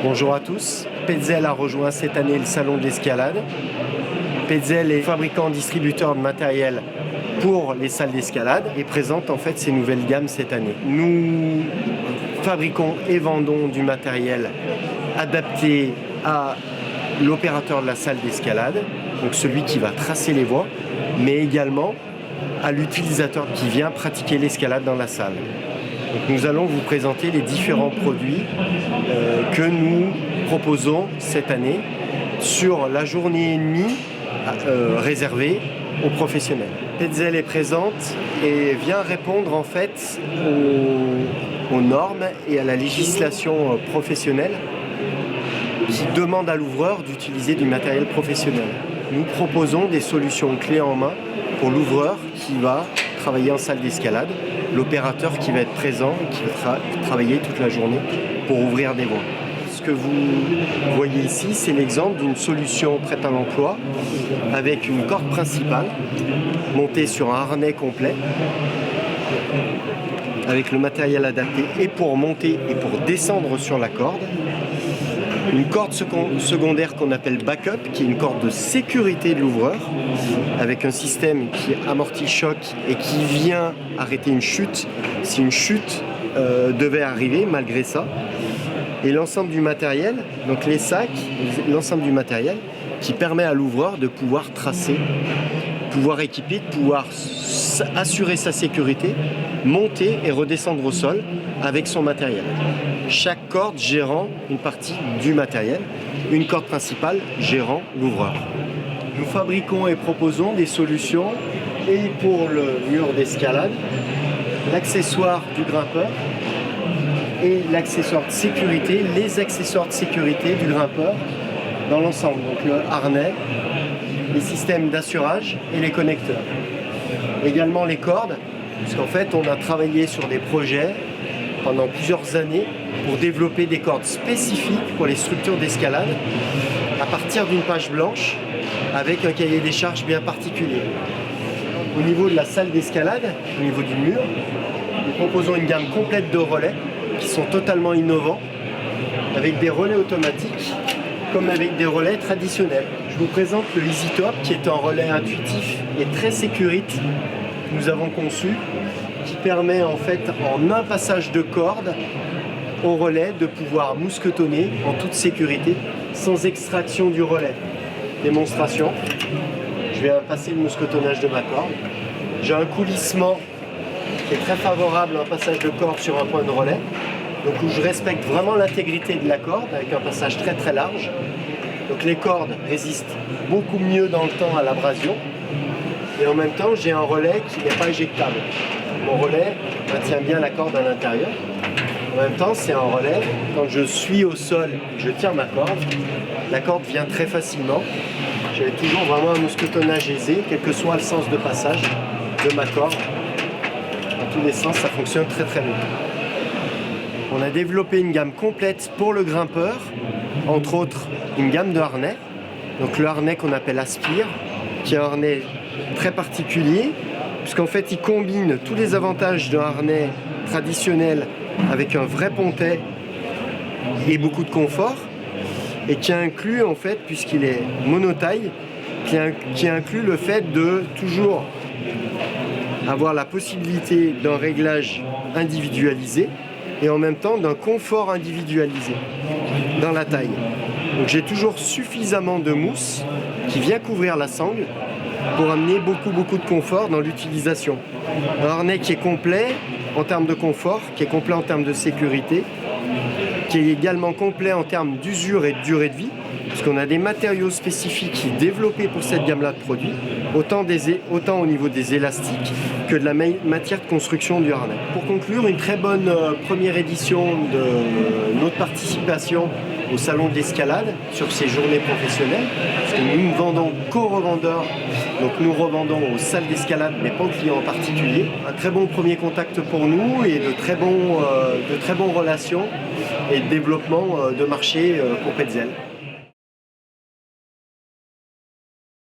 Bonjour à tous. Petzl a rejoint cette année le salon de l'escalade. Petzl est fabricant-distributeur de matériel pour les salles d'escalade et présente en fait ses nouvelles gammes cette année. Nous fabriquons et vendons du matériel adapté à l'opérateur de la salle d'escalade, donc celui qui va tracer les voies, mais également à l'utilisateur qui vient pratiquer l'escalade dans la salle. Donc nous allons vous présenter les différents produits que nous proposons cette année sur la journée et demie réservée aux professionnels. Petzl est présente et vient répondre en fait aux normes et à la législation professionnelle qui demande à l'ouvreur d'utiliser du matériel professionnel. Nous proposons des solutions clés en main pour l'ouvreur qui va travailler en salle d'escalade, l'opérateur qui va être présent et qui va travailler toute la journée pour ouvrir des voies. Ce que vous voyez ici, c'est l'exemple d'une solution prête à l'emploi avec une corde principale montée sur un harnais complet avec le matériel adapté et pour monter et pour descendre sur la corde. Une corde secondaire qu'on appelle backup, qui est une corde de sécurité de l'ouvreur, avec un système qui amortit le choc et qui vient arrêter une chute, si une chute devait arriver malgré ça. Et l'ensemble du matériel, donc les sacs, l'ensemble du matériel qui permet à l'ouvreur de pouvoir tracer, pouvoir équiper, de pouvoir assurer sa sécurité, monter et redescendre au sol avec son matériel. Chaque corde gérant une partie du matériel, une corde principale gérant l'ouvreur. Nous fabriquons et proposons des solutions et pour le mur d'escalade, l'accessoire du grimpeur et l'accessoire de sécurité, les accessoires de sécurité du grimpeur dans l'ensemble, donc le harnais, les systèmes d'assurage et les connecteurs. Également les cordes, puisqu'en fait on a travaillé sur des projets pendant plusieurs années pour développer des cordes spécifiques pour les structures d'escalade à partir d'une page blanche avec un cahier des charges bien particulier. Au niveau de la salle d'escalade, au niveau du mur, nous proposons une gamme complète de relais qui sont totalement innovants avec des relais automatiques comme avec des relais traditionnels. Je vous présente le EasyTop qui est un relais intuitif et très sécurite que nous avons conçu qui permet en fait en un passage de corde au relais de pouvoir mousquetonner en toute sécurité sans extraction du relais. Démonstration, je vais passer le mousquetonnage de ma corde. J'ai un coulissement qui est très favorable à un passage de corde sur un point de relais, donc où je respecte vraiment l'intégrité de la corde avec un passage très très large. Donc les cordes résistent beaucoup mieux dans le temps à l'abrasion et en même temps j'ai un relais qui n'est pas éjectable. Mon relais maintient bien la corde à l'intérieur. En même temps, c'est un relais. Quand je suis au sol, je tiens ma corde. La corde vient très facilement. J'ai toujours vraiment un mousquetonnage aisé, quel que soit le sens de passage de ma corde. Dans tous les sens, ça fonctionne très très bien. On a développé une gamme complète pour le grimpeur, entre autres une gamme de harnais. Donc le harnais qu'on appelle Aspire, qui est un harnais très particulier, puisqu'en fait il combine tous les avantages d'un harnais traditionnel avec un vrai pontet et beaucoup de confort, et qui inclut en fait, puisqu'il est monotaille, qui inclut le fait de toujours avoir la possibilité d'un réglage individualisé et en même temps d'un confort individualisé dans la taille. Donc j'ai toujours suffisamment de mousse qui vient couvrir la sangle pour amener beaucoup de confort dans l'utilisation. Un harnais qui est complet en termes de confort, qui est complet en termes de sécurité, qui est également complet en termes d'usure et de durée de vie, puisqu'on a des matériaux spécifiques développés pour cette gamme-là de produits, autant au niveau des élastiques que de la matière de construction du harnais. Pour conclure, une très bonne première édition de notre participation au salon de l'escalade sur ces journées professionnelles, parce que nous ne vendons qu'aux revendeurs, donc nous revendons aux salles d'escalade, mais pas aux clients en particulier. Un très bon premier contact pour nous et de très bons relations et de développement de marché pour Petzl.